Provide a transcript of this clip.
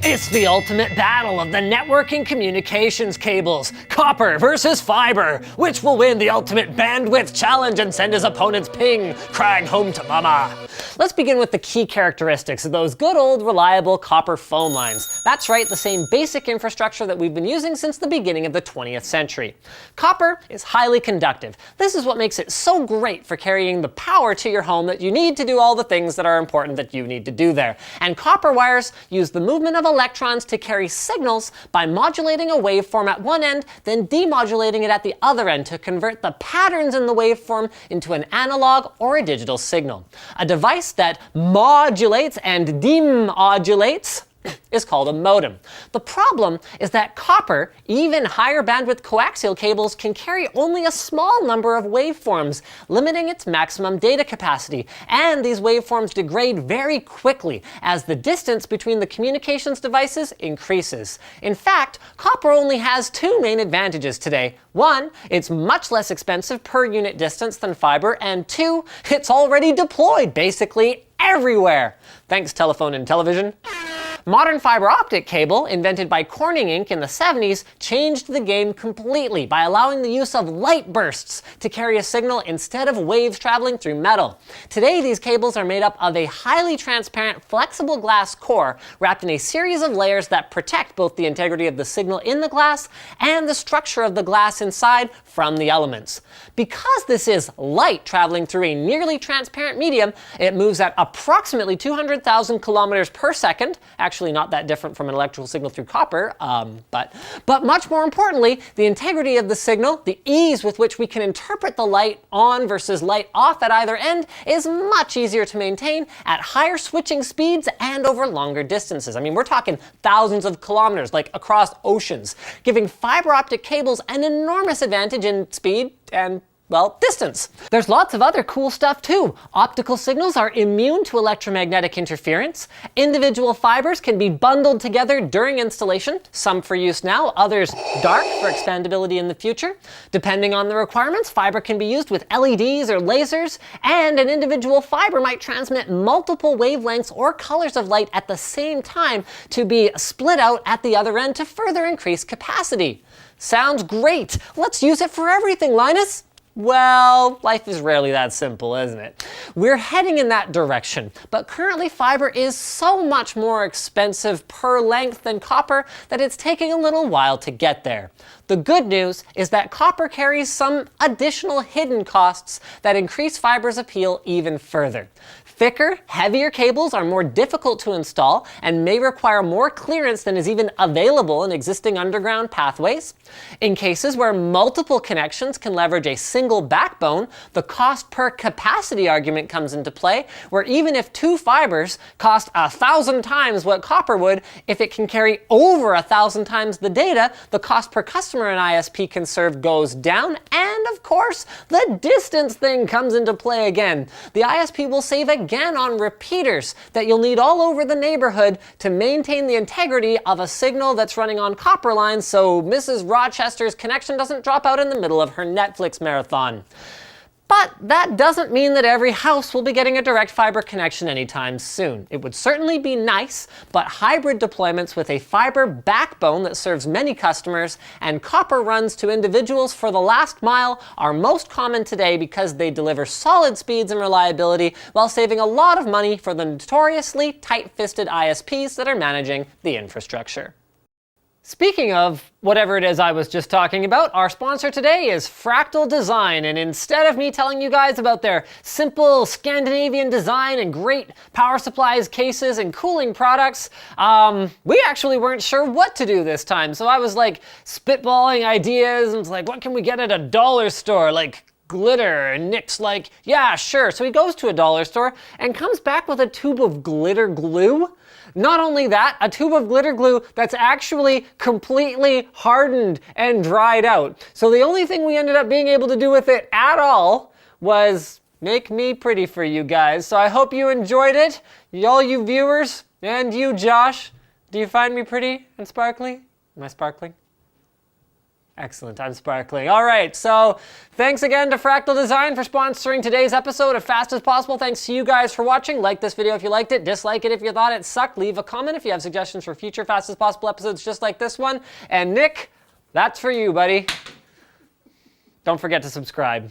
It's the ultimate battle of the networking communications cables. Copper versus fiber. Which will win the ultimate bandwidth challenge and send his opponent's ping crying home to mama? Let's begin with the key characteristics of those good old reliable copper phone lines. That's right, the same basic infrastructure that we've been using since the beginning of the 20th century. Copper is highly conductive. This is what makes it so great for carrying the power to your home that you need to do all the things that are important that you need to do there. And copper wires use the movement of electrons to carry signals by modulating a waveform at one end, then demodulating it at the other end to convert the patterns in the waveform into an analog or a digital signal. A device that modulates and demodulates is called a modem. The problem is that copper, even higher bandwidth coaxial cables, can carry only a small number of waveforms, limiting its maximum data capacity. And these waveforms degrade very quickly as the distance between the communications devices increases. In fact, copper only has two main advantages today. One, it's much less expensive per unit distance than fiber, and two, it's already deployed basically everywhere. Thanks, telephone and television. Modern fiber optic cable, invented by Corning Inc. in the 70s, changed the game completely by allowing the use of light bursts to carry a signal instead of waves traveling through metal. Today, these cables are made up of a highly transparent, flexible glass core wrapped in a series of layers that protect both the integrity of the signal in the glass and the structure of the glass inside from the elements. Because this is light traveling through a nearly transparent medium, it moves at approximately 200,000 kilometers per second, actually not that different from an electrical signal through copper, but much more importantly, the integrity of the signal, the ease with which we can interpret the light on versus light off at either end, is much easier to maintain at higher switching speeds and over longer distances. I mean, we're talking thousands of kilometers, like across oceans, giving fiber optic cables an enormous advantage in speed and, well, distance. There's lots of other cool stuff too. Optical signals are immune to electromagnetic interference. Individual fibers can be bundled together during installation, some for use now, others dark for expandability in the future. Depending on the requirements, fiber can be used with LEDs or lasers, and an individual fiber might transmit multiple wavelengths or colors of light at the same time to be split out at the other end to further increase capacity. Sounds great. Let's use it for everything, Linus. Well, life is rarely that simple, isn't it? We're heading in that direction, but currently fiber is so much more expensive per length than copper that it's taking a little while to get there. The good news is that copper carries some additional hidden costs that increase fiber's appeal even further. Thicker, heavier cables are more difficult to install and may require more clearance than is even available in existing underground pathways. In cases where multiple connections can leverage a single backbone, the cost per capacity argument comes into play, where even if two fibers cost 1,000 times what copper would, if it can carry over 1,000 times the data, the cost per customer an ISP can serve goes down, and of course, the distance thing comes into play again. The ISP will save again on repeaters that you'll need all over the neighborhood to maintain the integrity of a signal that's running on copper lines so Mrs. Rochester's connection doesn't drop out in the middle of her Netflix marathon. But that doesn't mean that every house will be getting a direct fiber connection anytime soon. It would certainly be nice, but hybrid deployments with a fiber backbone that serves many customers and copper runs to individuals for the last mile are most common today because they deliver solid speeds and reliability while saving a lot of money for the notoriously tight-fisted ISPs that are managing the infrastructure. Speaking of whatever it is I was just talking about, our sponsor today is Fractal Design, and instead of me telling you guys about their simple Scandinavian design and great power supplies, cases, and cooling products, we actually weren't sure what to do this time. So I was like spitballing ideas and was like, what can we get at a dollar store? Like glitter. And Nick's like, yeah, sure. So he goes to a dollar store and comes back with a tube of glitter glue. Not only that, a tube of glitter glue that's actually completely hardened and dried out. So the only thing we ended up being able to do with it at all was make me pretty for you guys. So I hope you enjoyed it. All you viewers, and you, Josh, do you find me pretty and sparkly? Am I sparkling? Excellent, I'm sparkling. All right, so thanks again to Fractal Design for sponsoring today's episode of Fast as Possible. Thanks to you guys for watching. Like this video if you liked it, dislike it if you thought it sucked. Leave a comment if you have suggestions for future Fast as Possible episodes just like this one. And Nick, that's for you, buddy. Don't forget to subscribe.